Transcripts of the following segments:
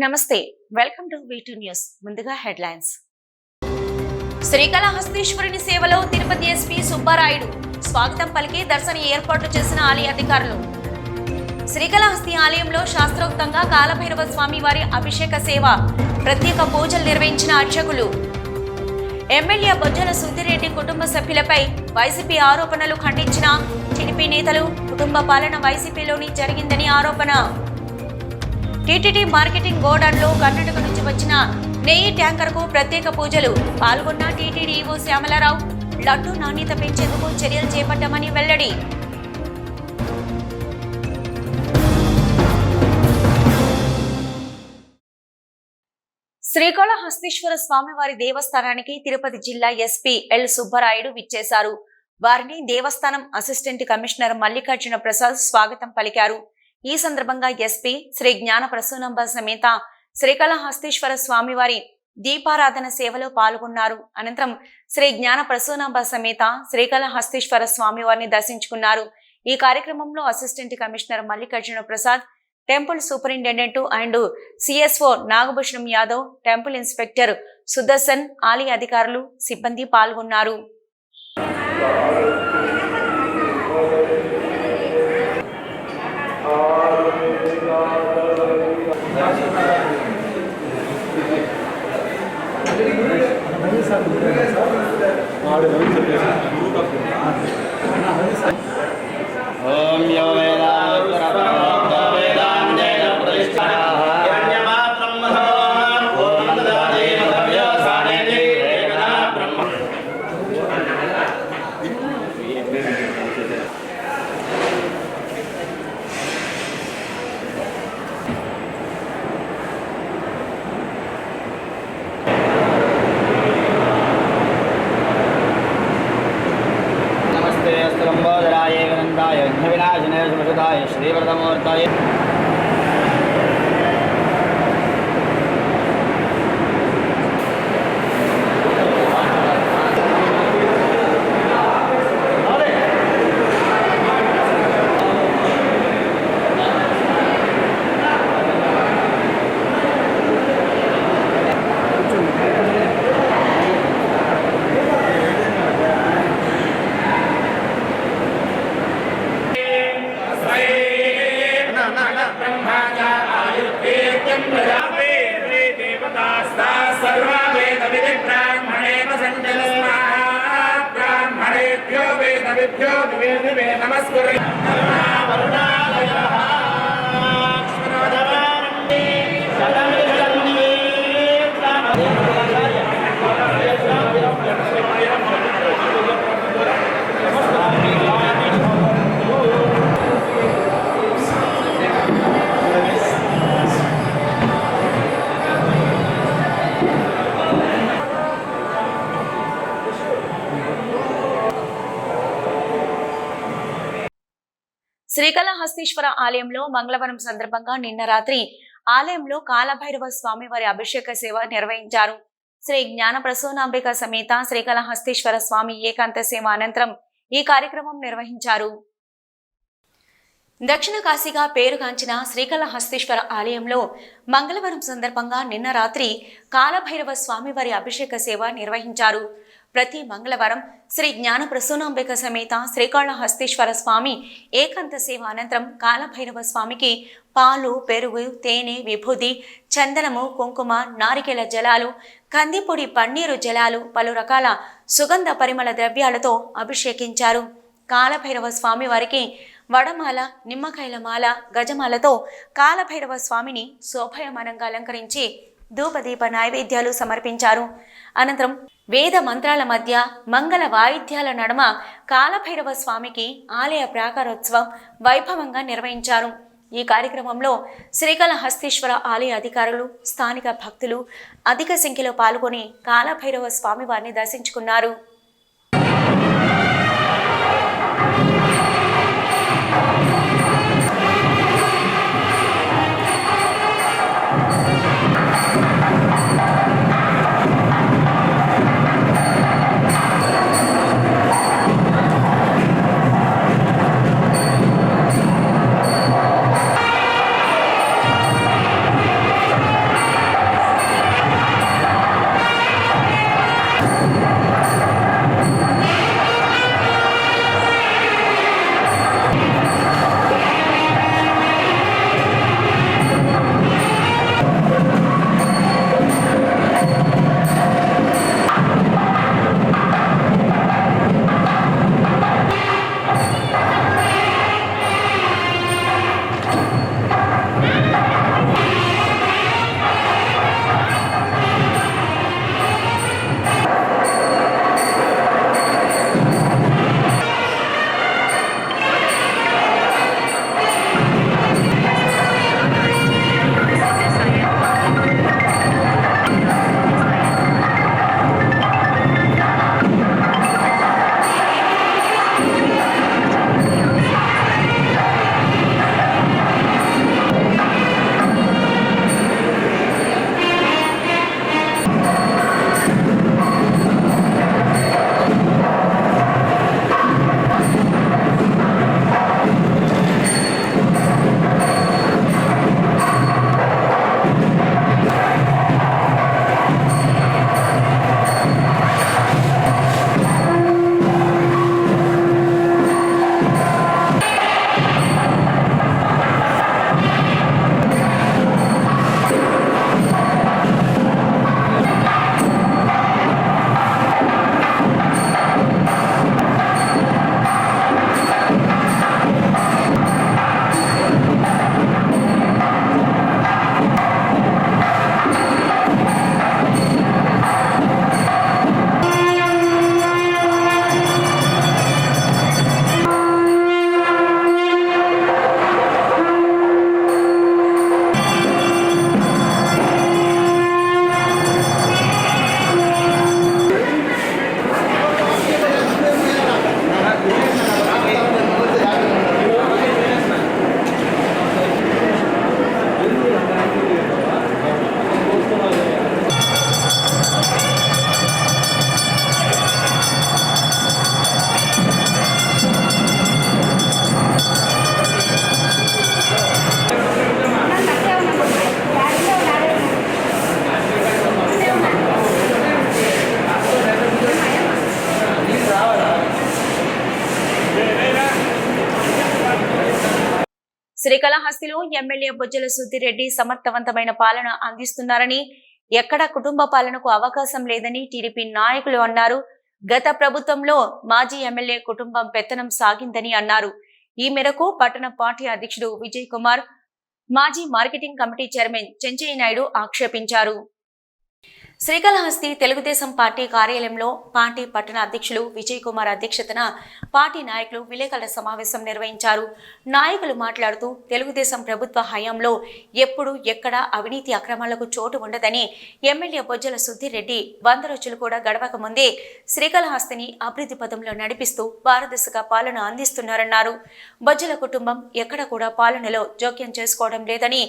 నమస్తే, welcome to V2 news. ముందుగా headlines. శ్రీకాళహస్తీశ్వరుని సేవలో తిరుపతి ఎస్పీ సుబ్బారాయుడు స్వాగతం పలికి దర్శన ఏర్పాట్లు చేసిన ఆలయ అధికారులు. శ్రీకాళహస్తి ఆలయంలో శాస్త్రోక్తంగా కాలభైరవ స్వామి వారి అభిషేక సేవ, ప్రత్యేక పూజలు నిర్వహించిన అర్చకులు. ఎమ్మెల్యే బొజ్జల సుద్దిరెడ్డి కుటుంబ సభ్యులపై వైసీపీ ఆరోపణలు ఖండించిన టీడీపీ నేతలు. కుటుంబ పాలన వైసీపీలోని జరిగిందని ఆరోపణ. టీటీడీ మార్కెటింగ్ గోడౌన్లో కర్ణాటక నుంచి వచ్చిన నెయ్యి ట్యాంకర్కు ప్రత్యేక పూజలు. పాల్గొన్న టీటీడీ ఈవో శ్యామలారావు లడ్డు నాణ్యత పెంచేందుకు చర్యలు చేపట్టామని వెల్లడి. శ్రీకాళహస్తీశ్వర స్వామివారి దేవస్థానానికి తిరుపతి జిల్లా ఎస్పీ ఎల్ సుబ్బరాయుడు విచ్చేశారు. వారిని దేవస్థానం అసిస్టెంట్ కమిషనర్ మల్లికార్జున ప్రసాద్ స్వాగతం పలికారు. ఈ సందర్భంగా ఎస్పీ శ్రీ జ్ఞాన ప్రసూనంబ సమేత శ్రీకాళహస్తీశ్వర స్వామివారి దీపారాధన సేవలో పాల్గొన్నారు. అనంతరం శ్రీ జ్ఞాన ప్రసూనంబ సమేత శ్రీకాళహస్తీశ్వర స్వామివారిని దర్శించుకున్నారు. ఈ కార్యక్రమంలో assistant commissioner Mallikarjuna Prasad, temple superintendent and CSO Nagabhushanam Yadav, temple inspector Sudarshan, ఆలయ అధికారులు, సిబ్బంది పాల్గొన్నారు. ఓం యో श्रीव्रतमूर्तये శ్రీకాళహస్తీశ్వర ఆలయంలో మంగళవారం సందర్భంగా నిన్న రాత్రి ఆలయంలో కాలభైరవ స్వామి వారి అభిషేక సేవ నిర్వహించారు. శ్రీ జ్ఞాన ప్రసూనాంబిక సమేత శ్రీకాళహస్తీశ్వర స్వామి ఏకాంత సేవ అనంతరం ఈ కార్యక్రమం నిర్వహించారు. దక్షిణ కాశీగా పేరుగాంచిన శ్రీకాళహస్తీశ్వర ఆలయంలో మంగళవారం సందర్భంగా నిన్న రాత్రి కాలభైరవ స్వామి వారి అభిషేక సేవ నిర్వహించారు. ప్రతి మంగళవారం శ్రీ జ్ఞాన ప్రసూనాంబిక సమేత శ్రీకాళహస్తీశ్వర స్వామి ఏకాంత సేవ అనంతరం కాలభైరవ స్వామికి పాలు, పెరుగు, తేనె, విభూది, చందనము, కుంకుమ, నారికేల జలాలు, కందిపొడి, పన్నీరు జలాలు, పలు రకాల సుగంధ పరిమళ ద్రవ్యాలతో అభిషేకించారు. కాలభైరవ స్వామి వారికి వడమాల, నిమ్మకాయల మాల, గజమాలతో కాలభైరవ స్వామిని శోభయమానంగా అలంకరించి ధూపదీప నైవేద్యాలు సమర్పించారు. అనంతరం వేద మంత్రాల మధ్య మంగళ వాయిద్యాల నడుమ కాలభైరవ స్వామికి ఆలయ ప్రాకారోత్సవం వైభవంగా నిర్వహించారు. ఈ కార్యక్రమంలో శ్రీకాళహస్తీశ్వర ఆలయ అధికారులు, స్థానిక భక్తులు అధిక సంఖ్యలో పాల్గొని కాలభైరవ స్వామి వారిని దర్శించుకున్నారు. శ్రీకాళహస్తిలో ఎమ్మెల్యే బొజ్జల సుద్దిరెడ్డి సమర్థవంతమైన పాలన అందిస్తున్నారని, ఎక్కడ కుటుంబ పాలనకు అవకాశం లేదని టీడీపీ నాయకులు అన్నారు. గత ప్రభుత్వంలో మాజీ ఎమ్మెల్యే కుటుంబం పెత్తనం సాగిందని అన్నారు. ఈ మేరకు పట్టణ పార్టీ అధ్యక్షుడు విజయ్ కుమార్, మాజీ marketing committee chairman Chenchaiah Naidu ఆక్షేపించారు. శ్రీకాళహస్తి తెలుగుదేశం పార్టీ కార్యాలయంలో పార్టీ పట్టణ అధ్యక్షులు విజయ్ కుమార్ అధ్యక్షతన పార్టీ నాయకులు విలేకరుల సమావేశం నిర్వహించారు. నాయకులు మాట్లాడుతూ తెలుగుదేశం ప్రభుత్వ హయాంలో ఎప్పుడు ఎక్కడ అవినీతి అక్రమాలకు చోటు ఉండదని, ఎమ్మెల్యే బొజ్జల సుద్దిరెడ్డి 100 రోజులు కూడా గడవక ముందే శ్రీకాళహస్తిని అభివృద్ధి పథంలో నడిపిస్తూ పారదర్శక పాలన అందిస్తున్నారన్నారు. బొజ్జల కుటుంబం ఎక్కడ కూడా పాలనలో జోక్యం చేసుకోవడం లేదని,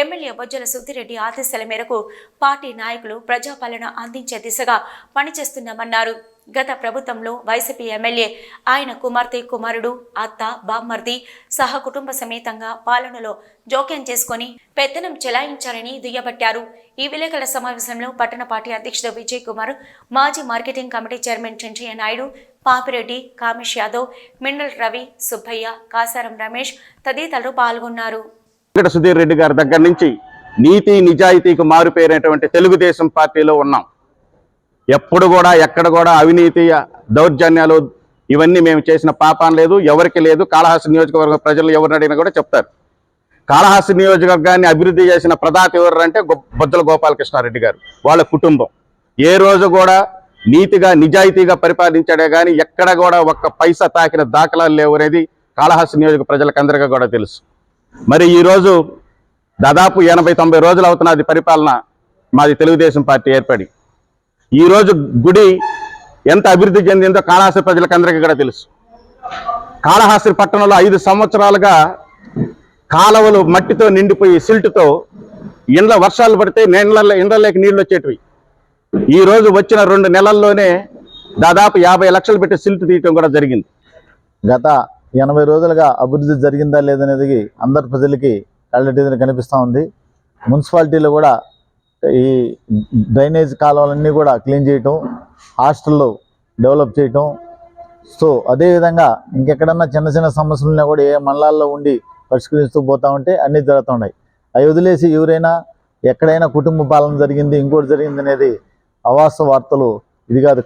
ఎమ్మెల్యే బొజ్జల సుద్దిరెడ్డి ఆదేశాల మేరకు పార్టీ నాయకులు ప్రజాపాలన అందించే దిశగా పనిచేస్తున్నామన్నారు. గత ప్రభుత్వంలో వైసీపీ ఎమ్మెల్యే, ఆయన కుమార్తె, కుమారుడు, అత్త, బామ్మర్ది సహా కుటుంబ సమేతంగా పాలనలో జోక్యం చేసుకుని పెత్తనం చెలాయించారని దుయ్యబట్టారు. ఈ విలేకరుల సమావేశంలో పట్టణ పార్టీ అధ్యక్షుడు విజయ్ కుమార్, మాజీ marketing committee chairman Chenchaiah Naidu, Papireddy, Kamesh Yadav, Minnal Ravi, Subbaiah, Kasaram Ramesh తదితరులు పాల్గొన్నారు. సుధీర్ రెడ్డి గారి దగ్గర నుంచి నీతి నిజాయితీకి మారుపేరినటువంటి తెలుగుదేశం పార్టీలో ఉన్నాం. ఎప్పుడు కూడా ఎక్కడ కూడా అవినీతి, దౌర్జన్యాలు ఇవన్నీ మేము చేసిన పాపం లేదు, ఎవరికి లేదు. కాళహస్తి నియోజకవర్గ ప్రజలు ఎవరిని అడిగినా కూడా చెప్తారు. కాళహస్తి నియోజకవర్గాన్ని అభివృద్ధి చేసిన ప్రదాత ఎవరంటే బొజ్జల గోపాలకృష్ణారెడ్డి గారు, వాళ్ళ కుటుంబం. ఏ రోజు కూడా నీతిగా నిజాయితీగా పరిపాలించాడే కానీ ఎక్కడ కూడా ఒక్క పైసా తాకిన దాఖలాలు లేవు అనేది కాళహస్తి నియోజక ప్రజలకు అందరికీ కూడా తెలుసు. మరి ఈరోజు దాదాపు 80-90 రోజులు అవుతున్నది పరిపాలన మాది తెలుగుదేశం పార్టీ ఏర్పడి. ఈరోజు గుడి ఎంత అభివృద్ధి చెందిందో కాళహస్తి ప్రజలకు అందరికీ కూడా తెలుసు. కాళహస్తి పట్టణంలో 5 సంవత్సరాలుగా కాలువలు మట్టితో నిండిపోయి సిల్ట్తో ఇండ్ల వర్షాలు పడితే ఇండ్లలోకి నీళ్లు వచ్చేటివి. ఈరోజు వచ్చిన 2 నెలల్లోనే దాదాపు 50 లక్షలు పెట్టి సిల్ట్ తీయటం కూడా జరిగింది. గత 80 రోజులుగా అభివృద్ధి జరిగిందా లేదనేది అందరి ప్రజలకి కళ్ళెటీదని కనిపిస్తూ ఉంది. మున్సిపాలిటీలో కూడా ఈ డ్రైనేజ్ కాలువలన్నీ కూడా క్లీన్ చేయటం, హాస్టల్లో డెవలప్ చేయటం. సో అదేవిధంగా ఇంకెక్కడన్నా చిన్న చిన్న సమస్యలున్నా కూడా ఏ మండలాల్లో ఉండి పరిష్కరిస్తూ పోతూ ఉంటే అన్నీ జరుగుతున్నాయి. అవి వదిలేసి ఎవరైనా ఎక్కడైనా కుటుంబ పాలన జరిగింది, ఇంకోటి జరిగింది అనేది అవాస్తవ వార్తలు. ఇది కాదు,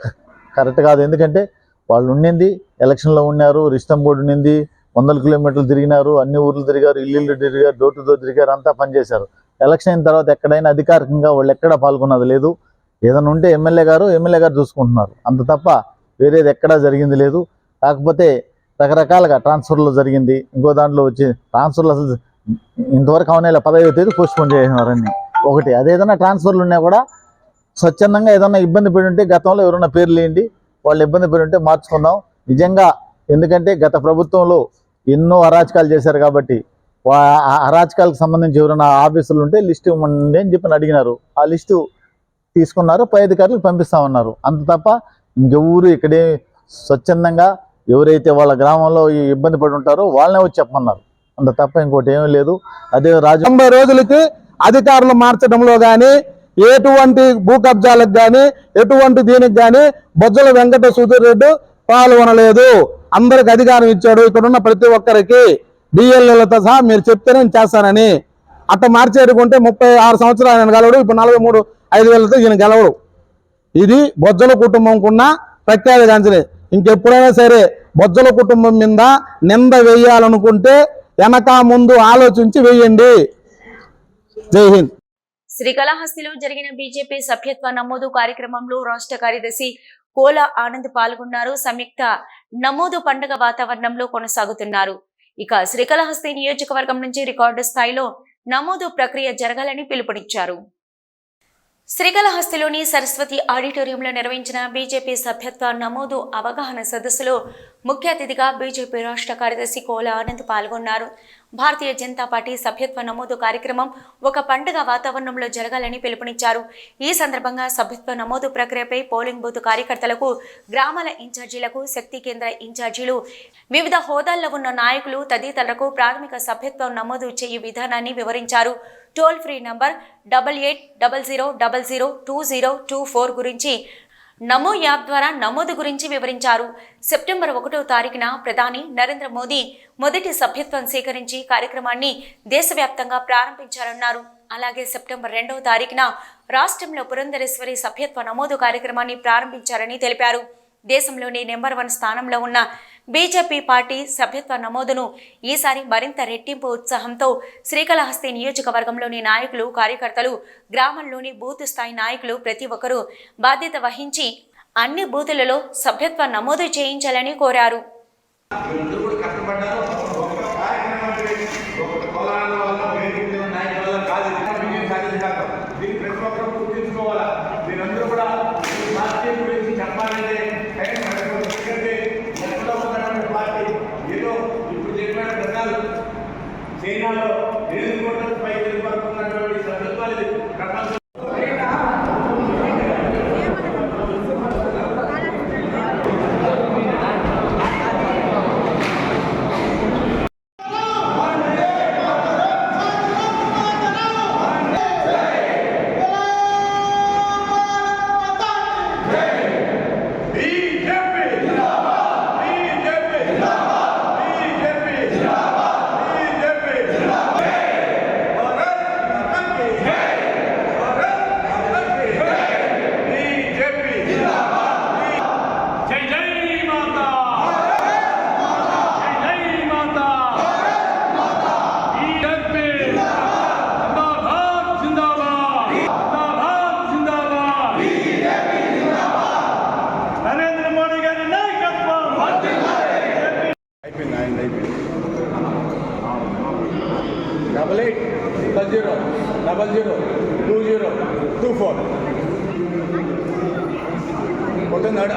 కరెక్ట్ కాదు. ఎందుకంటే వాళ్ళు ఉండింది ఎలక్షన్లో ఉన్నారు, రిస్టమ్ బోర్డు ఉండింది, 100 కిలోమీటర్లు తిరిగినారు, అన్ని ఊర్లు తిరిగారు, ఇల్లు తిరిగారు, డోర్ టు డోర్ తిరిగారు, అంతా పనిచేశారు. ఎలక్షన్ అయిన తర్వాత ఎక్కడైనా అధికారికంగా వాళ్ళు ఎక్కడా పాల్గొన్నది లేదు. ఏదైనా ఉంటే ఎమ్మెల్యే గారు చూసుకుంటున్నారు, అంత తప్ప వేరేది ఎక్కడా జరిగింది లేదు. కాకపోతే రకరకాలుగా ట్రాన్స్ఫర్లో జరిగింది. ఇంకో దాంట్లో వచ్చి ట్రాన్స్ఫర్లు అసలు ఇంతవరకు అవునా 15వ తేదీ పోస్ట్పోన్ చేసినారన్నీ ఒకటి. అదేదైనా ట్రాన్స్ఫర్లు ఉన్నా కూడా స్వచ్ఛందంగా ఏదైనా ఇబ్బంది పడి ఉంటే గతంలో ఎవరైనా పేర్లు వేయండి, వాళ్ళు ఇబ్బంది పడి ఉంటే మార్చుకుందాం. నిజంగా ఎందుకంటే గత ప్రభుత్వంలో ఎన్నో అరాచకాలు చేశారు కాబట్టి ఆ అరాచకాలకు సంబంధించి ఎవరైనా ఆఫీసులు ఉంటే లిస్టు ఇవ్వండి అని చెప్పి అడిగినారు. ఆ లిస్టు తీసుకున్నారు, పై అధికారులకు పంపిస్తామన్నారు. అంత తప్ప ఇంకెవరు ఇక్కడే స్వచ్ఛందంగా ఎవరైతే వాళ్ళ గ్రామంలో ఈ ఇబ్బంది పడి ఉంటారో వాళ్ళనే వచ్చి చెప్పమన్నారు. అంత తప్ప ఇంకోటి ఏమీ లేదు. అదే 90 రోజులకి అధికారులు మార్చడంలో కానీ, ఎటువంటి భూ కబ్జాలకు కానీ, ఎటువంటి దీనికి కానీ బొజ్జల వెంకట సుధీర్ రెడ్డి పాల్గొనలేదు. అందరికి అధికారం ఇచ్చాడు. ఇక్కడున్న ప్రతి ఒక్కరికి డిఎల్ఏలతో సహా మీరు చెప్తే నేను చేస్తానని. అట్ట మార్చేరుకుంటే 36 సంవత్సరాలు ఆయన గెలవడు, ఇప్పుడు 43,5,000తో ఈయన గెలవడు. ఇది బొజ్జల కుటుంబంకున్న ప్రఖ్యాతి గాంచలే. ఇంకెప్పుడైనా సరే బొజ్జల కుటుంబం మీద నింద వేయాలనుకుంటే వెనక ముందు ఆలోచించి వేయండి. జై హింద్. శ్రీకాళహస్తిలో జరిగిన బీజేపీ సభ్యత్వ నమోదు కార్యక్రమంలో రాష్ట్ర కార్యదర్శి కోల ఆనంద్ పాల్గొన్నారు. సంయుక్త నమోదు పండుగ వాతావరణంలో కొనసాగుతున్నారు. ఇక శ్రీకాళహస్తి నియోజకవర్గం నుంచి రికార్డు స్థాయిలో నమోదు ప్రక్రియ జరగాలని పిలుపునిచ్చారు. శ్రీకాళహస్తిలోని సరస్వతి ఆడిటోరియంలో నిర్వహించిన బీజేపీ సభ్యత్వ నమోదు అవగాహన సదస్సులో ముఖ్య అతిథిగా బీజేపీ రాష్ట్ర కార్యదర్శి కోల ఆనంద్ పాల్గొన్నారు. భారతీయ జనతా పార్టీ సభ్యత్వ నమోదు కార్యక్రమం ఒక పండుగ వాతావరణంలో జరగాలని పిలుపునిచ్చారు. ఈ సందర్భంగా సభ్యత్వ నమోదు ప్రక్రియపై పోలింగ్ బూత్ కార్యకర్తలకు, గ్రామాల ఇన్ఛార్జీలకు, శక్తి కేంద్ర ఇన్ఛార్జీలు, వివిధ హోదాల్లో ఉన్న నాయకులు తదితరులకు ప్రాథమిక సభ్యత్వం నమోదు చేయు విధానాన్ని వివరించారు. టోల్ ఫ్రీ నంబర్ 8800002024 గురించి నమో యాప్ ద్వారా నమోదు గురించి వివరించారు. సెప్టెంబర్ 1వ తారీఖున ప్రధాని నరేంద్ర మోదీ మొదటి సభ్యత్వం స్వీకరించి కార్యక్రమాన్ని దేశవ్యాప్తంగా ప్రారంభించారన్నారు. అలాగే సెప్టెంబర్ 2వ తారీఖున రాష్ట్రంలో పురంధరేశ్వరి సభ్యత్వ నమోదు కార్యక్రమాన్ని ప్రారంభించారని తెలిపారు. దేశంలోని నెంబర్ 1 స్థానంలో ఉన్న బీజేపీ పార్టీ సభ్యత్వ నమోదును ఈసారి మరింత రెట్టింపు ఉత్సాహంతో శ్రీకాళహస్తి నియోజకవర్గంలోని నాయకులు, కార్యకర్తలు, గ్రామంలోని బూత్ స్థాయి నాయకులు ప్రతి ఒక్కరూ బాధ్యత వహించి అన్ని బూతులలో సభ్యత్వ నమోదు చేయించాలని కోరారు.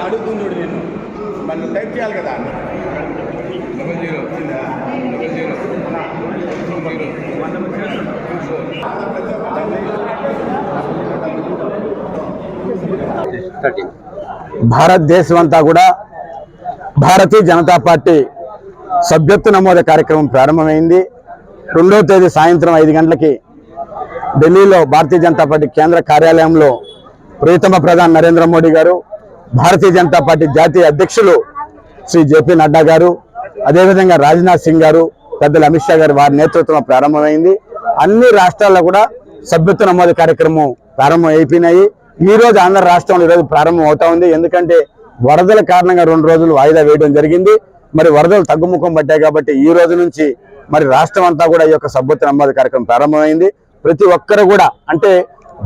అడుగుతుండు నేను మళ్ళీ టైప్ చేయాలి కదా. భారతదేశం అంతా కూడా భారతీయ జనతా పార్టీ సభ్యత్వ నమోదు కార్యక్రమం ప్రారంభమైంది. 2వ తేదీ సాయంత్రం 5 గంటలకి ఢిల్లీలో భారతీయ జనతా పార్టీ కేంద్ర కార్యాలయంలో ప్రియతమ ప్రధాని నరేంద్ర మోడీ గారు, భారతీయ జనతా పార్టీ జాతీయ అధ్యక్షులు శ్రీ జేపీ నడ్డా గారు, అదేవిధంగా రాజ్నాథ్ సింగ్ గారు, పెద్దలు అమిత్ షా గారు వారి నేతృత్వం ప్రారంభమైంది. అన్ని రాష్ట్రాల్లో కూడా సభ్యత్వ నమోదు కార్యక్రమం ప్రారంభం అయిపోయినాయి. ఈ రోజు ఆంధ్ర రాష్ట్రంలో ఈరోజు ప్రారంభం అవుతా ఉంది. ఎందుకంటే వరదల కారణంగా 2 రోజులు వాయిదా వేయడం జరిగింది. మరి వరదలు తగ్గుముఖం పట్టాయి కాబట్టి ఈ రోజు నుంచి మరి రాష్ట్రం అంతా కూడా ఈ యొక్క సభ్యత్వ నమోదు కార్యక్రమం ప్రారంభమైంది. ప్రతి ఒక్కరు కూడా అంటే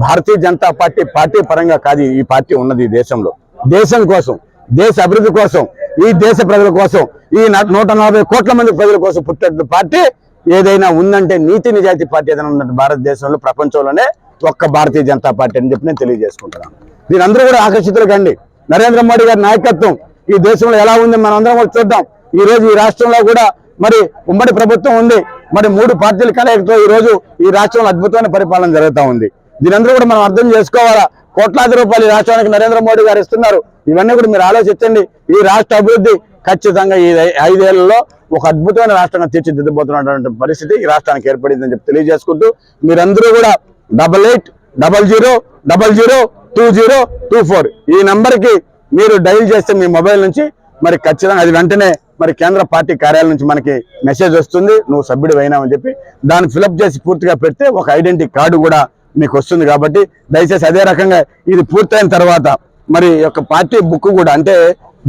భారతీయ జనతా పార్టీ పరంగా కాదు ఈ పార్టీ ఉన్నది దేశంలో, దేశం కోసం, దేశ అభివృద్ధి కోసం, ఈ దేశ ప్రజల కోసం, ఈ 140 కోట్ల మంది ప్రజల కోసం పుట్టిన పార్టీ ఏదైనా ఉందంటే నీతి నిజాయితీ పార్టీ ఏదైనా ఉందంటే భారతదేశంలో, ప్రపంచంలోనే ఒక్క భారతీయ జనతా పార్టీ అని చెప్పి నేను తెలియజేసుకుంటున్నాను. దీని అందరూ కూడా ఆకర్షితులు కండి. నరేంద్ర మోడీ గారి నాయకత్వం ఈ దేశంలో ఎలా ఉంది మనం అందరం కూడా చూద్దాం. ఈ రోజు ఈ రాష్ట్రంలో కూడా మరి ఉమ్మడి ప్రభుత్వం ఉంది. మరి 3 పార్టీల కలయికతో ఈ రోజు ఈ రాష్ట్రంలో అద్భుతమైన పరిపాలన జరుగుతూ ఉంది. దీని అందరూ కూడా మనం అర్థం చేసుకోవాలా. కోట్లాది రూపాయలు ఈ రాష్ట్రానికి నరేంద్ర మోడీ గారు ఇస్తున్నారు. ఇవన్నీ కూడా మీరు ఆలోచించండి. ఈ రాష్ట్ర అభివృద్ధి ఖచ్చితంగా ఈ 5 ఏళ్లలో ఒక అద్భుతమైన రాష్ట్రంగా తీర్చిదిద్దబోతున్నటువంటి పరిస్థితి ఈ రాష్ట్రానికి ఏర్పడిందని చెప్పి తెలియజేసుకుంటూ మీరందరూ కూడా 8800002024 ఈ నంబర్కి మీరు డైల్ చేస్తే మీ మొబైల్ నుంచి మరి ఖచ్చితంగా అది వెంటనే మరి కేంద్ర పార్టీ కార్యాలయం నుంచి మనకి మెసేజ్ వస్తుంది, నువ్వు సభ్యుడు అయినావని చెప్పి. దాన్ని ఫిలప్ చేసి పూర్తిగా పెడితే ఒక ఐడెంటిటీ కార్డు కూడా మీకు వస్తుంది. కాబట్టి దయచేసి అదే రకంగా ఇది పూర్తయిన తర్వాత మరి యొక్క పార్టీ బుక్ కూడా అంటే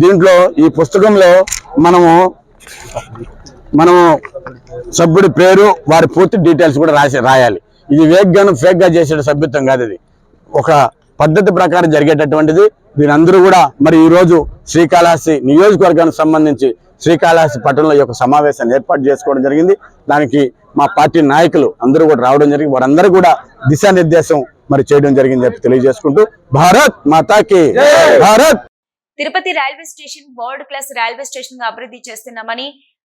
దీంట్లో ఈ పుస్తకంలో మనము సభ్యుడి పేరు, వారి పూర్తి డీటెయిల్స్ కూడా రాయాలి. ఇది ఫేక్ గా చేసే సభ్యత్వం కాదు. ఇది ఒక పద్ధతి ప్రకారం జరిగేటటువంటిది. దీని అందరూ కూడా మరి ఈ రోజు శ్రీకాళహస్తి నియోజకవర్గానికి సంబంధించి శ్రీకాళహస్తి పట్టణంలో ఈ యొక్క సమావేశాన్ని ఏర్పాటు చేసుకోవడం జరిగింది. దానికి మా పార్టీ నాయకులు అందరూ కూడా రావడం జరిగింది. వారందరూ కూడా దిశానిర్దేశం మరి చేయడం జరిగింది చెప్పి తెలియజేసుకుంటూ భారత్ మాతాకి Bharat. Tirupati railway station world class railway station గా అభివృద్ధి చేస్తున్నామని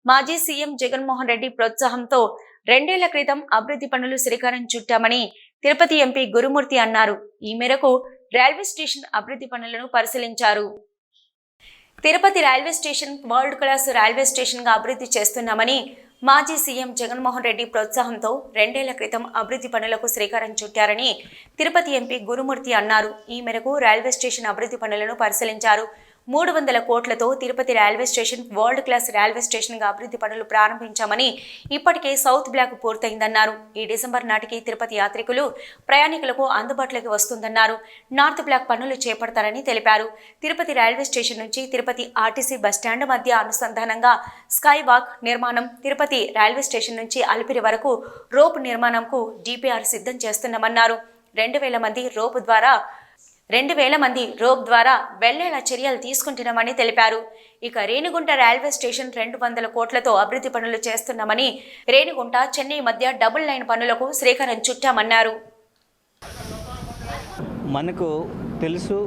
మాజీ సీఎం జగన్మోహన్ రెడ్డి ప్రోత్సాహంతో 2 ఏళ్ల క్రితం అభివృద్ధి పనులు శ్రీకారం చుట్టామని తిరుపతి ఎంపీ గురుమూర్తి అన్నారు. ఈ మేరకు రైల్వే స్టేషన్ అభివృద్ధి పనులను పరిశీలించారు. Tirupati railway station world class railway station గా అభివృద్ధి చేస్తున్నామని మాజీ సీఎం జగన్మోహన్ రెడ్డి ప్రోత్సాహంతో 2 ఏళ్ల క్రితం అభివృద్ధి పనులకు శ్రీకారం చుట్టారని తిరుపతి ఎంపీ గురుమూర్తి అన్నారు. ఈ మేరకు రైల్వే స్టేషన్ అభివృద్ధి పనులను పరిశీలించారు. 300 కోట్లతో Tirupati railway station world class railway స్టేషన్గా అభివృద్ధి పనులు ప్రారంభించామని, ఇప్పటికే సౌత్ బ్లాక్ పూర్తయిందన్నారు. ఈ డిసెంబర్ నాటికి తిరుపతి యాత్రికులు, ప్రయాణికులకు అందుబాటులోకి వస్తుందన్నారు. నార్త్ బ్లాక్ పనులు చేపడతారని తెలిపారు. తిరుపతి రైల్వే స్టేషన్ నుంచి తిరుపతి ఆర్టీసీ బస్టాండ్ మధ్య అనుసంధానంగా స్కై వాక్ నిర్మాణం, తిరుపతి రైల్వే స్టేషన్ నుంచి అలిపిరి వరకు రోప్ నిర్మాణంకు డిపిఆర్ సిద్ధం చేస్తున్నామన్నారు. 2,000 మంది రోప్ ద్వారా వెళ్లేలా చర్యలు తీసుకుంటున్నామని తెలిపారు. ఇక రేణిగుంట రైల్వే స్టేషన్ 200 కోట్లతో అభివృద్ధి పనులు చేస్తున్నామని, రేణిగుంట చెన్నై మధ్య డబుల్ లైన్ పనులకు శ్రీకారం చుట్టామన్నారు. మనకు తెలుసు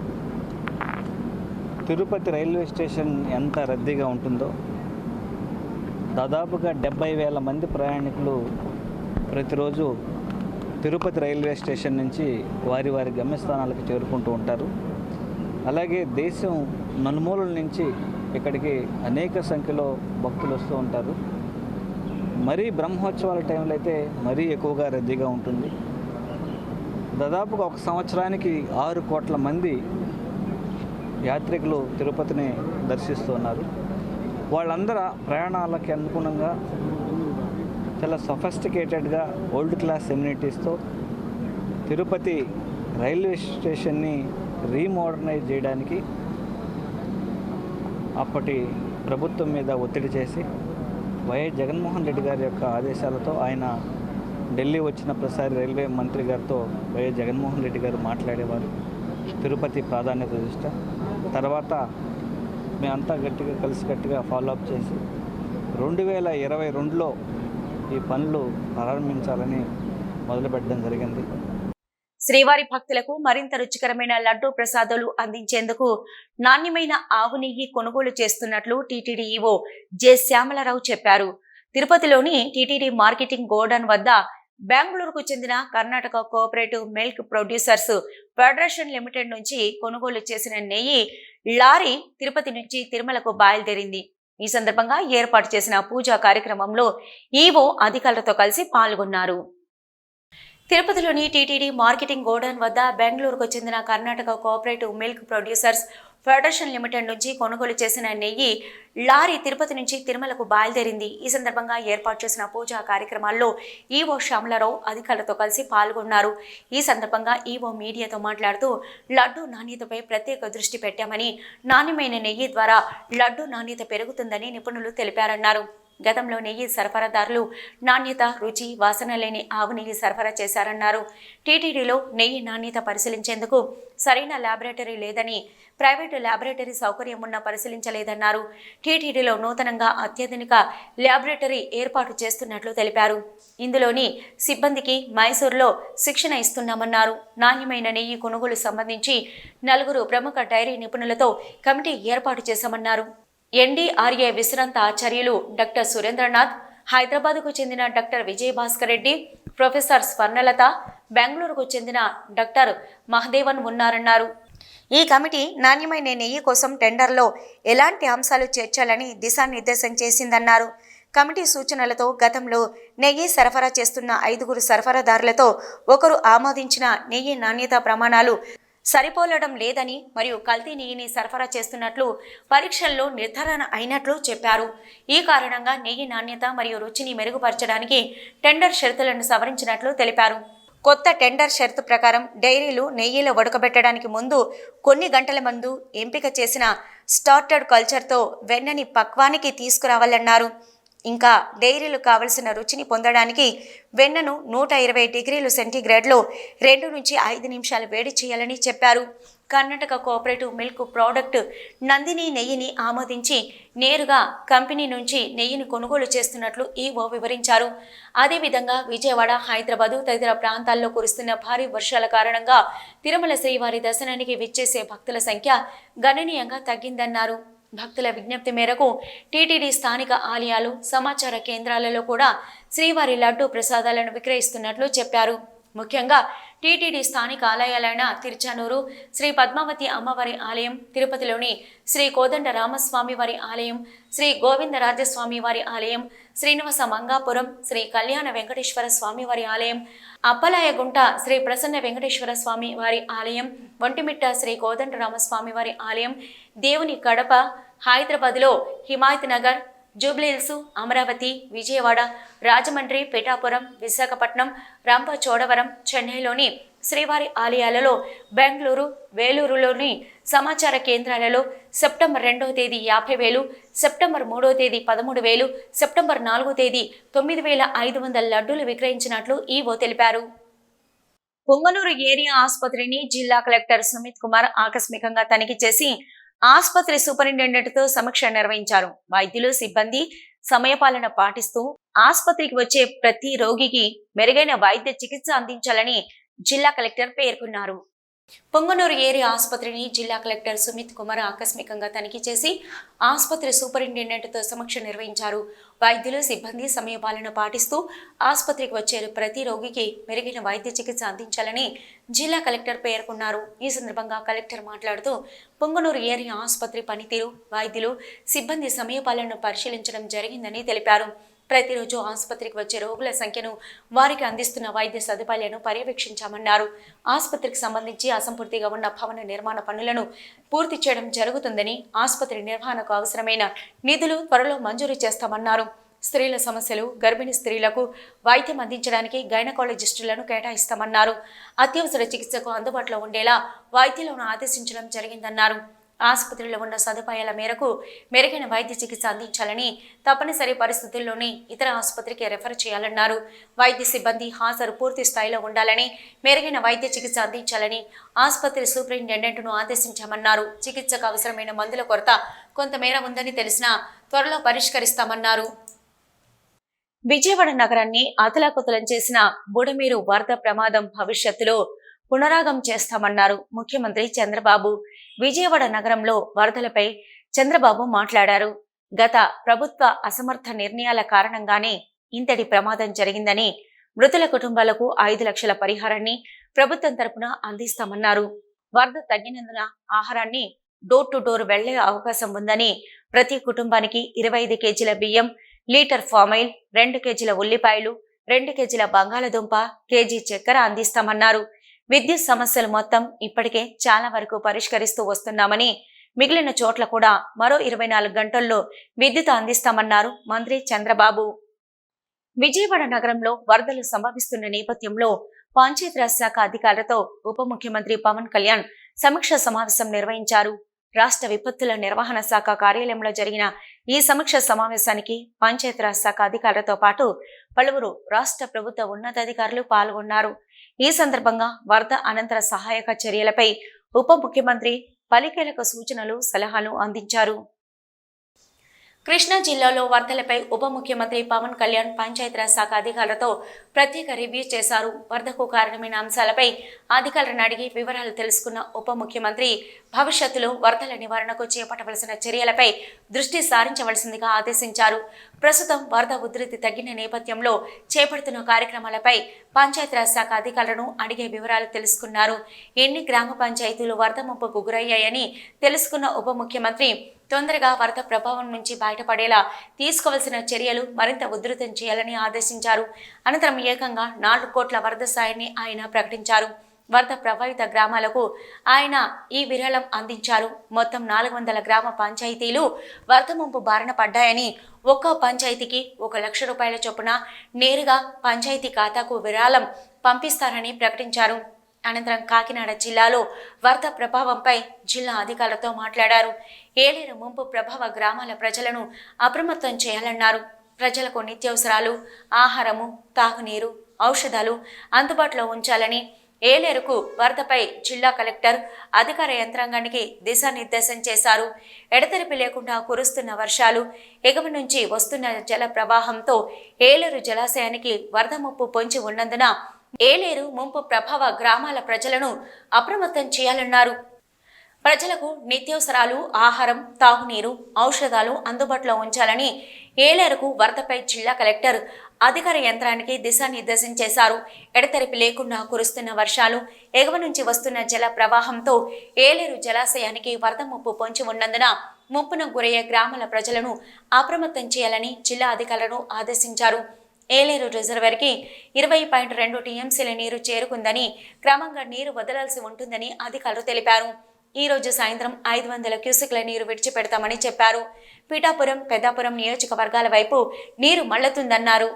తిరుపతి రైల్వే స్టేషన్ ఎంత రద్దీగా ఉంటుందో. దాదాపుగా 70,000 మంది ప్రయాణికులు ప్రతిరోజు తిరుపతి రైల్వే స్టేషన్ నుంచి వారి వారి గమ్యస్థానాలకు చేరుకుంటూ ఉంటారు. అలాగే దేశం నలుమూలల నుంచి ఇక్కడికి అనేక సంఖ్యలో భక్తులు వస్తూ ఉంటారు. మరీ బ్రహ్మోత్సవాల టైంలో అయితే మరీ ఎక్కువగా రద్దీగా ఉంటుంది. దాదాపుగా ఒక సంవత్సరానికి 6 కోట్ల మంది యాత్రికులు తిరుపతిని దర్శిస్తున్నారు. వాళ్ళందరూ ప్రయాణాలకి అనుగుణంగా చాలా సొఫిస్టికేటెడ్గా ఓల్డ్ క్లాస్ ఎమ్యూనిటీస్తో తిరుపతి రైల్వే స్టేషన్ని రీమోడర్నైజ్ చేయడానికి అప్పటి ప్రభుత్వం మీద ఒత్తిడి చేసి వైఎస్ జగన్మోహన్ రెడ్డి గారి యొక్క ఆదేశాలతో ఆయన ఢిల్లీ వచ్చిన ప్రసారి రైల్వే మంత్రి గారితో వైఎస్ జగన్మోహన్ రెడ్డి గారు మాట్లాడేవారు. తిరుపతి ప్రాధాన్యత దృష్ట్యా తర్వాత మేమంతా కలిసికట్టుగా ఫాలోఅప్ చేసి 2022లో ఈ పనులు ప్రారంభించాలని మొదలుపెట్టడం జరిగింది. శ్రీవారి భక్తులకు మరింత రుచికరమైన లడ్డూ ప్రసాదాలు అందించేందుకు నాణ్యమైన ఆవు నెయ్యి కొనుగోలు చేస్తున్నట్లు టీటీడీ ఈవో జె శ్యామలరావు చెప్పారు. తిరుపతిలోని టీటీడీ మార్కెటింగ్ గోడౌన్ వద్ద బెంగళూరుకు చెందిన Karnataka cooperative milk producers federation limited నుంచి కొనుగోలు చేసిన నెయ్యి లారీ తిరుపతి నుంచి తిరుమలకు బయలుదేరింది. ఈ సందర్భంగా ఏర్పాటు చేసిన పూజా కార్యక్రమంలో ఈవో అధికారులతో కలిసి పాల్గొన్నారు. తిరుపతిలోని టీటీడీ మార్కెటింగ్ గోడౌన్ వద్ద బెంగళూరుకు చెందిన Karnataka cooperative milk producers federation limited నుంచి కొనుగోలు చేసిన నెయ్యి లారీ తిరుపతి నుంచి తిరుమలకు బయలుదేరింది. ఈ సందర్భంగా ఏర్పాటు చేసిన పూజా కార్యక్రమాల్లో ఈవో శ్యామలరావు అధికారులతో కలిసి పాల్గొన్నారు. ఈ సందర్భంగా ఈవో మీడియాతో మాట్లాడుతూ లడ్డూ నాణ్యతపై ప్రత్యేక దృష్టి పెట్టామని, నాణ్యమైన నెయ్యి ద్వారా లడ్డూ నాణ్యత పెరుగుతుందని నిపుణులు తెలిపారన్నారు. గతంలో నెయ్యి సరఫరాదారులు నాణ్యత, రుచి, వాసన లేని ఆవు నెయ్యి సరఫరా చేశారన్నారు. టీటీడీలో నెయ్యి నాణ్యత పరిశీలించేందుకు సరైన ల్యాబొరేటరీ లేదని, ప్రైవేటు ల్యాబొరేటరీ సౌకర్యం ఉన్నా పరిశీలించలేదన్నారు. టీటీడీలో నూతనంగా అత్యాధునిక ల్యాబొరేటరీ ఏర్పాటు చేస్తున్నట్లు తెలిపారు. ఇందులోని సిబ్బందికి మైసూరులో శిక్షణ ఇస్తున్నామన్నారు. నాణ్యమైన నెయ్యి కొనుగోలు సంబంధించి 4 ప్రముఖ డైరీ నిపుణులతో కమిటీ ఏర్పాటు చేశామన్నారు. ఎన్డీఆర్ఏ విశ్రాంత ఆచార్యులు డాక్టర్ సురేంద్రనాథ్, హైదరాబాద్కు చెందిన డాక్టర్ విజయభాస్కర్ రెడ్డి, ప్రొఫెసర్ స్వర్ణలత, బెంగళూరుకు చెందిన డాక్టర్ మహదేవన్ ఉన్నారన్నారు. ఈ కమిటీ నాణ్యమైన నెయ్యి కోసం టెండర్లో ఎలాంటి అంశాలు చేర్చాలని దిశానిర్దేశం చేసిందన్నారు. కమిటీ సూచనలతో గతంలో నెయ్యి సరఫరా చేస్తున్న 5 సరఫరాదారులతో ఒకరు ఆమోదించిన నెయ్యి నాణ్యత ప్రమాణాలు సరిపోలడం లేదని మరియు కల్తీ నెయ్యిని సరఫరా చేస్తున్నట్లు పరీక్షల్లో నిర్ధారణ అయినట్లు చెప్పారు. ఈ కారణంగా నెయ్యి నాణ్యత మరియు రుచిని మెరుగుపరచడానికి టెండర్ షరతులను సవరించినట్లు తెలిపారు. కొత్త టెండర్ షరతు ప్రకారం డైరీలు నెయ్యిలో ఉడకబెట్టడానికి ముందు కొన్ని గంటల ముందు ఎంపిక చేసిన స్టార్టర్డ్ కల్చర్తో వెన్నని పక్వానికి తీసుకురావాలన్నారు. ఇంకా డైరీలు కావలసిన రుచిని పొందడానికి వెన్నను 120 డిగ్రీల సెంటీగ్రేడ్లో 2 నుంచి 5 నిమిషాలు వేడి చేయాలని చెప్పారు. Karnataka cooperative milk product Nandini నెయ్యిని ఆమోదించి నేరుగా కంపెనీ నుంచి నెయ్యిని కొనుగోలు చేస్తున్నట్లు ఈవో వివరించారు. అదేవిధంగా విజయవాడ, హైదరాబాదు తదితర ప్రాంతాల్లో కురుస్తున్న భారీ వర్షాల కారణంగా తిరుమల శ్రీవారి దర్శనానికి విచ్చేసే భక్తుల సంఖ్య గణనీయంగా తగ్గిందన్నారు. భక్తుల విజ్ఞప్తి మేరకు టీటీడీ స్థానిక ఆలయాలు, సమాచార కేంద్రాలలో కూడా శ్రీవారి లడ్డూ ప్రసాదాలను విక్రయిస్తున్నట్లు చెప్పారు. ముఖ్యంగా టీటీడీ స్థానిక ఆలయాలైన తిరుచానూరు శ్రీ పద్మావతి అమ్మవారి ఆలయం, తిరుపతిలోని శ్రీ కోదండ రామస్వామి వారి ఆలయం, శ్రీ గోవిందరాజస్వామి వారి ఆలయం, శ్రీనివాస మంగాపురం శ్రీ కళ్యాణ వెంకటేశ్వర స్వామి వారి ఆలయం, అప్పలాయగుంట శ్రీ ప్రసన్న వెంకటేశ్వర స్వామి వారి ఆలయం, ఒంటిమిట్ట శ్రీ కోదండ రామస్వామి వారి ఆలయం, దేవుని కడప, హైదరాబాద్లో హిమాయత్ నగర్, జూబ్లీహిల్స్, అమరావతి, విజయవాడ, రాజమండ్రి, పిఠాపురం, విశాఖపట్నం, రంపచోడవరం, చెన్నైలోని శ్రీవారి ఆలయాలలో, బెంగళూరు, వేలూరులోని సమాచార కేంద్రాలలో సెప్టెంబర్ 2వ తేదీ 50,000, సెప్టెంబర్ 3వ తేదీ 13,000, సెప్టెంబర్ 4వ తేదీ 9,500 లడ్డూలు విక్రయించినట్లు ఈవో తెలిపారు. పొంగనూరు ఏరియా ఆసుపత్రిని జిల్లా కలెక్టర్ సుమిత్ కుమార్ ఆకస్మికంగా తనిఖీ చేసి ఆసుపత్రి సూపరింటెండెంట్తో సమీక్ష నిర్వహించారు. వైద్యులు, సిబ్బంది సమయపాలన పాటిస్తూ ఆసుపత్రికి వచ్చే ప్రతి రోగికి మెరుగైన వైద్య చికిత్స అందించాలని జిల్లా కలెక్టర్ పేర్కొన్నారు. పొంగనూరు ఏరియా ఆసుపత్రిని జిల్లా కలెక్టర్ సుమిత్ కుమార్ ఆకస్మికంగా తనిఖీ చేసి ఆసుపత్రి సూపరింటెండెంట్తో సమీక్ష నిర్వహించారు. వైద్యులు, సిబ్బంది సమయపాలన పాటిస్తూ ఆసుపత్రికి వచ్చే ప్రతి రోగికి మెరుగైన వైద్య చికిత్స అందించాలని జిల్లా కలెక్టర్ పేర్కొన్నారు. ఈ సందర్భంగా కలెక్టర్ మాట్లాడుతూ పొంగనూరు ఏరియా ఆసుపత్రి పనితీరు, వైద్యులు, సిబ్బంది సమయపాలనను పరిశీలించడం జరిగిందని తెలిపారు. ప్రతిరోజు ఆసుపత్రికి వచ్చే రోగుల సంఖ్యను, వారికి అందిస్తున్న వైద్య సదుపాయాలను పర్యవేక్షించామన్నారు. ఆసుపత్రికి సంబంధించి అసంపూర్తిగా ఉన్న భవన నిర్మాణ పనులను పూర్తి చేయడం జరుగుతుందని, ఆసుపత్రి నిర్వహణకు అవసరమైన నిధులు త్వరలో మంజూరు చేస్తామన్నారు. స్త్రీల సమస్యలు, గర్భిణీ స్త్రీలకు వైద్యం అందించడానికి గైనకాలజిస్టులను కేటాయిస్తామన్నారు. అత్యవసర చికిత్సకు అందుబాటులో ఉండేలా వైద్యులను ఆదేశించడం జరిగిందన్నారు. ఆసుపత్రిలో ఉన్న సదుపాయాల మేరకు మెరుగైన వైద్య చికిత్స అందించాలని, తప్పనిసరి పరిస్థితుల్లోనే ఇతర ఆసుపత్రికి రెఫర్ చేయాలన్నారు. వైద్య సిబ్బంది హాజరు పూర్తి స్థాయిలో ఉండాలని, మెరుగైన వైద్య చికిత్స అందించాలని ఆసుపత్రి సూపరింటెండెంట్ను ఆదేశించామన్నారు. చికిత్సకు అవసరమైన మందుల కొరత కొంతమేర ఉందని తెలిసినా త్వరలో పరిష్కరిస్తామన్నారు. విజయవాడ నగరాన్ని అతలాకుతలం చేసిన బుడమేరు వరద ప్రమాదం భవిష్యత్తులో పునరాగం చేస్తామన్నారు ముఖ్యమంత్రి చంద్రబాబు. విజయవాడ నగరంలో వరదలపై చంద్రబాబు మాట్లాడారు. గత ప్రభుత్వ అసమర్థ నిర్ణయాల కారణంగానే ఇంతటి ప్రమాదం జరిగిందని, మృతుల కుటుంబాలకు 5 లక్షల పరిహారాన్ని ప్రభుత్వం తరపున అందిస్తామన్నారు. వరద తగ్గినందున ఆహారాన్ని డోర్ టు డోర్ వెళ్లే అవకాశం ఉందని, ప్రతి కుటుంబానికి 25 కేజీల బియ్యం, లీటర్ ఫామాయిల్, 2 కేజీల ఉల్లిపాయలు, 2 కేజీల బంగాళదుంప, కేజీ చక్కెర అందిస్తామన్నారు. విద్యుత్ సమస్యలు మొత్తం ఇప్పటికే చాలా వరకు పరిష్కరిస్తూ వస్తున్నామని, మిగిలిన చోట్ల కూడా మరో 24 గంటల్లో విద్యుత్ అందిస్తామన్నారు మంత్రి చంద్రబాబు. విజయవాడ నగరంలో వరదలు సంభవిస్తున్న నేపథ్యంలో పంచాయతీరాజ్ శాఖ అధికారులతో ఉప ముఖ్యమంత్రి పవన్ కళ్యాణ్ సమీక్ష సమావేశం నిర్వహించారు. రాష్ట్ర విపత్తుల నిర్వహణ శాఖ కార్యాలయంలో జరిగిన ఈ సమీక్ష సమావేశానికి పంచాయతీరాజ్ శాఖ అధికారులతో పాటు పలువురు రాష్ట్ర ప్రభుత్వ ఉన్నతాధికారులు పాల్గొన్నారు. ఈ సందర్భంగా వరద అనంతర సహాయక చర్యలపై ఉప ముఖ్యమంత్రి పలు కీలక సూచనలు, సలహాలు అందించారు. కృష్ణా జిల్లాలో వరదలపై ఉప ముఖ్యమంత్రి పవన్ కళ్యాణ్ పంచాయతీరాజ్ శాఖ అధికారులతో ప్రత్యేక రివ్యూ చేశారు. వరదకు కారణమైన అంశాలపై అధికారులను అడిగి వివరాలు తెలుసుకున్న ఉప ముఖ్యమంత్రి భవిష్యత్తులో వరదల నివారణకు చేపట్టవలసిన చర్యలపై దృష్టి సారించవలసిందిగా ఆదేశించారు. ప్రస్తుతం వరద ఉధృతి తగ్గిన నేపథ్యంలో చేపడుతున్న కార్యక్రమాలపై పంచాయతీరాజ్ శాఖ అధికారులను అడిగే వివరాలు తెలుసుకున్నారు. ఎన్ని గ్రామ పంచాయతీలు వరద ముప్పుకు గురయ్యాయని తెలుసుకున్న ఉప ముఖ్యమంత్రి తొందరగా వరద ప్రభావం నుంచి బయటపడేలా తీసుకోవాల్సిన చర్యలు మరింత ఉధృతం చేయాలని ఆదేశించారు. అనంతరం ఏకంగా 4 కోట్ల వరద సాయాన్ని ఆయన ప్రకటించారు. వరద ప్రభావిత గ్రామాలకు ఆయన ఈ విరాళం అందించారు. మొత్తం 400 గ్రామ పంచాయతీలు వరద ముంపు బారిన పడ్డాయని, ఒక్కో పంచాయతీకి 1 లక్ష రూపాయల చొప్పున నేరుగా పంచాయతీ ఖాతాకు విరాళం పంపిస్తారని ప్రకటించారు. అనంతరం కాకినాడ జిల్లాలో వరద ప్రభావంపై జిల్లా అధికారులతో మాట్లాడారు. ఏలేరు ముంపు ప్రభావ గ్రామాల ప్రజలను అప్రమత్తం చేయాలన్నారు. ప్రజలకు నిత్యావసరాలు, ఆహారము, తాగునీరు, ఔషధాలు అందుబాటులో ఉంచాలని, ఏలేరుకు వరదపై జిల్లా కలెక్టర్ అధికార యంత్రాంగానికి దిశానిర్దేశం చేశారు. ఎడతెరిపి లేకుండా కురుస్తున్న వర్షాలు, ఎగువ నుంచి వస్తున్న జల ప్రవాహంతో ఏలేరు జలాశయానికి వరద ముప్పు పొంచి ఉన్నందున ఏలేరు ముంపు ప్రభావ గ్రామాల ప్రజలను అప్రమత్తం చేయాలన్నారు. ప్రజలకు నిత్యావసరాలు, ఆహారం, తాగునీరు, ఔషధాలు అందుబాటులో ఉంచాలని ఏలేరుకు వరదపై జిల్లా కలెక్టర్ అధికార యంత్రానికి దిశానిర్దేశం చేశారు. ఎడతెరిపి లేకుండా కురుస్తున్న వర్షాలు, ఎగువ నుంచి వస్తున్న జల ప్రవాహంతో ఏలేరు జలాశయానికి వరద ముప్పు పొంచి ఉన్నందున ముప్పును గురయ్యే గ్రామాల ప్రజలను అప్రమత్తం చేయాలని జిల్లా అధికారులను ఆదేశించారు. ఏలేరు రిజర్వర్కి 20.2 టీఎంసీల నీరు చేరుకుందని, క్రమంగా నీరు వదలాల్సి ఉంటుందని అధికారులు తెలిపారు. ఈ రోజు సాయంత్రం 500 క్యూసెక్ల నీరు విడిచిపెడతామని చెప్పారు. పీఠాపురం, పెద్దాపురం నియోజకవర్గాల వైపు నీరు మళ్లుతుందన్నారు.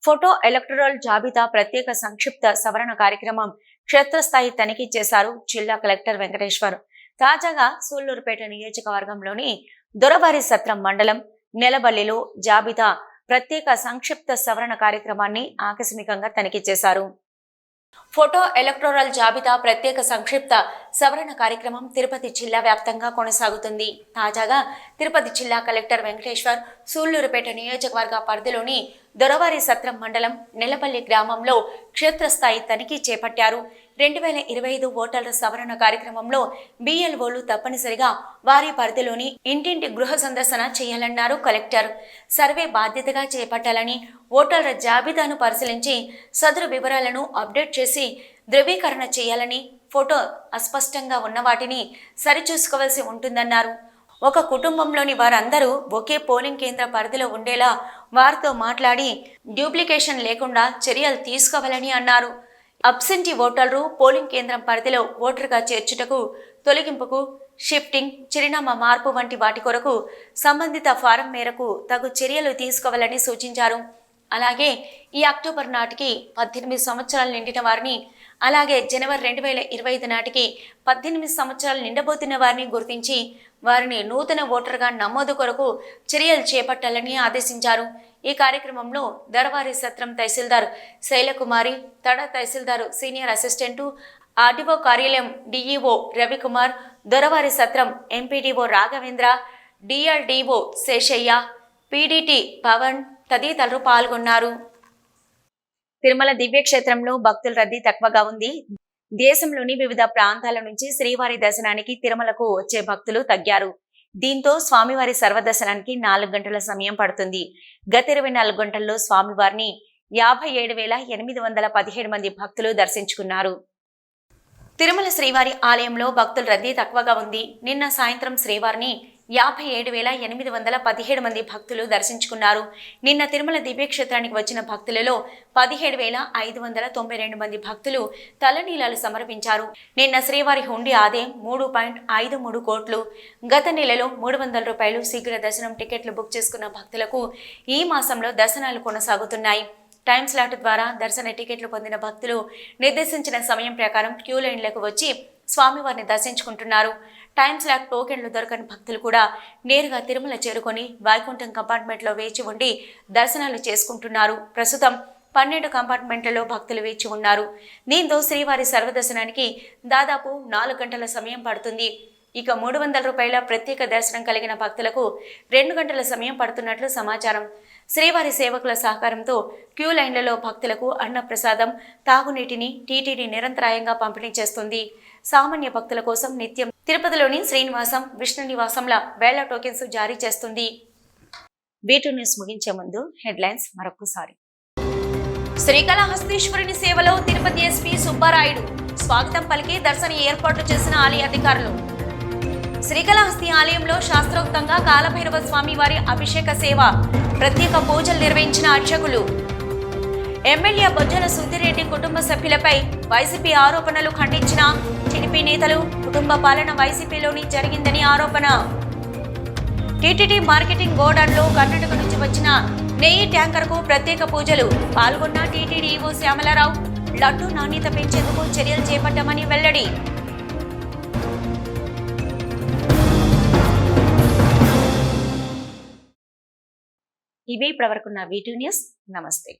ఫోటో ఎలక్టరల్ జాబితా ప్రత్యేక సంక్షిప్త సవరణ కార్యక్రమం క్షేత్రస్థాయి తనిఖీ చేశారు జిల్లా కలెక్టర్ వెంకటేశ్వర్. తాజాగా సూళ్లూరుపేట నియోజకవర్గంలోని దొరవారి సత్రం మండలం నెలబల్లిలో జాబితా ప్రత్యేక సంక్షిప్త సవరణ కార్యక్రమాన్ని ఆకస్మికంగా తనిఖీ చేశారు. ఫోటో ఎలక్టోరల్ జాబితా ప్రత్యేక సంక్షిప్త సవరణ కార్యక్రమం తిరుపతి జిల్లా వ్యాప్తంగా కొనసాగుతుంది. తాజాగా తిరుపతి జిల్లా కలెక్టర్ వెంకటేశ్వర్ సూళ్లూరుపేట నియోజకవర్గ పరిధిలోని దొరవారి సత్రం మండలం నెలపల్లి గ్రామంలో క్షేత్రస్థాయి తనిఖీ చేపట్టారు. 2025 ఓటర్ల సవరణ కార్యక్రమంలో బిఎల్ఓలు తప్పనిసరిగా వారి పరిధిలోని ఇంటింటి గృహ సందర్శన చేయాలన్నారు కలెక్టర్. సర్వే బాధ్యతగా చేపట్టాలని, ఓటర్ల జాబితాను పరిశీలించి సదరు వివరాలను అప్డేట్ చేసి ధృవీకరణ చేయాలని, ఫోటో అస్పష్టంగా ఉన్న వాటిని సరిచూసుకోవాల్సి ఉంటుందన్నారు. ఒక కుటుంబంలోని వారందరూ ఒకే పోలింగ్ కేంద్ర పరిధిలో ఉండేలా వారితో మాట్లాడి డ్యూప్లికేషన్ లేకుండా చర్యలు తీసుకోవాలని అన్నారు. అబ్సెంటీ ఓటర్లు పోలింగ్ కేంద్రం పరిధిలో ఓటర్గా చేర్చుటకు, తొలగింపుకు, షిఫ్టింగ్, చిరునామా మార్పు వంటి వాటి కొరకు సంబంధిత ఫారం మేరకు తగు చర్యలు తీసుకోవాలని సూచించారు. అలాగే ఈ అక్టోబర్ నాటికి 18 సంవత్సరాలు నిండిన వారిని, అలాగే జనవరి 2025 నాటికి 18 సంవత్సరాలు నిండబోతున్న వారిని గుర్తించి వారిని నూతన ఓటర్గా నమోదు కొరకు చర్యలు చేపట్టాలని ఆదేశించారు. ఈ కార్యక్రమంలో Doravari Satram tahsildar Sailakumari, Tada tahsildar senior assistant, RDO కార్యాలయం DEO Ravikumar, Doravari Satram MPDO Raghavendra, DRDO Seshaiah, PDT Pavan తదితరులు పాల్గొన్నారు. తిరుమల దివ్యక్షేత్రంలో భక్తుల రద్దీ తక్కువగా ఉంది. దేశంలోని వివిధ ప్రాంతాల నుంచి శ్రీవారి దర్శనానికి తిరుమలకు వచ్చే భక్తులు తగ్గారు. దీంతో స్వామివారి సర్వదర్శనానికి 4 గంటల సమయం పడుతుంది. గత 24 గంటల్లో స్వామివారిని 57,817 మంది భక్తులు దర్శించుకున్నారు. తిరుమల శ్రీవారి ఆలయంలో భక్తుల రద్దీ తక్కువగా ఉంది. నిన్న సాయంత్రం శ్రీవారిని 57,817 మంది భక్తులు దర్శించుకున్నారు. నిన్న తిరుమల దివ్యక్షేత్రానికి వచ్చిన భక్తులలో 17,592 మంది భక్తులు తలనీలాలు సమర్పించారు. నిన్న శ్రీవారి హుండీ ఆదాయం 3.53 కోట్లు. గత నెలలో 300 రూపాయలు శీఘ్ర దర్శనం టికెట్లు బుక్ చేసుకున్న భక్తులకు ఈ మాసంలో దర్శనాలు కొనసాగుతున్నాయి. టైమ్ స్లాట్ ద్వారా దర్శన టికెట్లు పొందిన భక్తులు నిర్దేశించిన సమయం ప్రకారం క్యూ లైన్లకు వచ్చి స్వామివారిని దర్శించుకుంటున్నారు. టైమ్ స్లాట్ టోకెన్లు దొరకని భక్తులు కూడా నేరుగా తిరుమల చేరుకొని వైకుంఠం కంపార్ట్మెంట్లో వేచి ఉండి దర్శనాలు చేసుకుంటున్నారు. ప్రస్తుతం 12 కంపార్ట్మెంట్లలో భక్తులు వేచి ఉన్నారు. దీంతో శ్రీవారి సర్వదర్శనానికి దాదాపు 4 గంటల సమయం పడుతుంది. ఇక 300 రూపాయల ప్రత్యేక దర్శనం కలిగిన భక్తులకు 2 గంటల సమయం పడుతున్నట్లు సమాచారం. శ్రీవారి సేవకుల సహకారంతో క్యూ లైన్లలో భక్తులకు అన్నప్రసాదం, తాగునీటిని టీటీడీ నిరంతరాయంగా పంపిణీ చేస్తుంది. సామాన్య భక్తుల కోసం నిత్యం తిరుపతిలోని శ్రీనివాసం, విష్ణు నివాసంల వేల టోకెన్స్ జారీ చేస్తుంది. వీటు న్యూస్ ముగించే ముందు హెడ్లైన్స్ మరొకసారి. శ్రీకాళహస్తీశ్వరుని సేవలో తిరుపతి ఎస్పీ సుబ్బారాయుడు స్వాగతం పలికి దర్శన ఏర్పాట్లు చేసిన ఆలయ అధికారులు. శ్రీకాళహస్తి ఆలయంలో శాస్త్రోక్తంగా కాలభైరవ స్వామి వారి అభిషేక సేవ, ప్రత్యేక పూజలు నిర్వహించిన అర్చకులు. ఎమ్మెల్యే బొజ్జల సుధీరెడ్డి కుటుంబ సభ్యులపై వైసీపీ ఆరోపణలు ఖండించిన టీడీపీ నేతలు. కుటుంబ పాలన వైసీపీలోని జరిగిందని ఆరోపణ. టీటీడీ మార్కెటింగ్ గోడౌన్లో కర్ణాటక నుంచి వచ్చిన నెయ్యి ట్యాంకర్కు ప్రత్యేక పూజలు. పాల్గొన్న టీటీడీ ఈవో శ్యామలారావు. లడ్డూ నాణ్యత పెంచేందుకు చర్యలు చేపట్టామని వెల్లడి. ఇవే ఇప్పటివరకున్న వీటు న్యూస్. నమస్తే.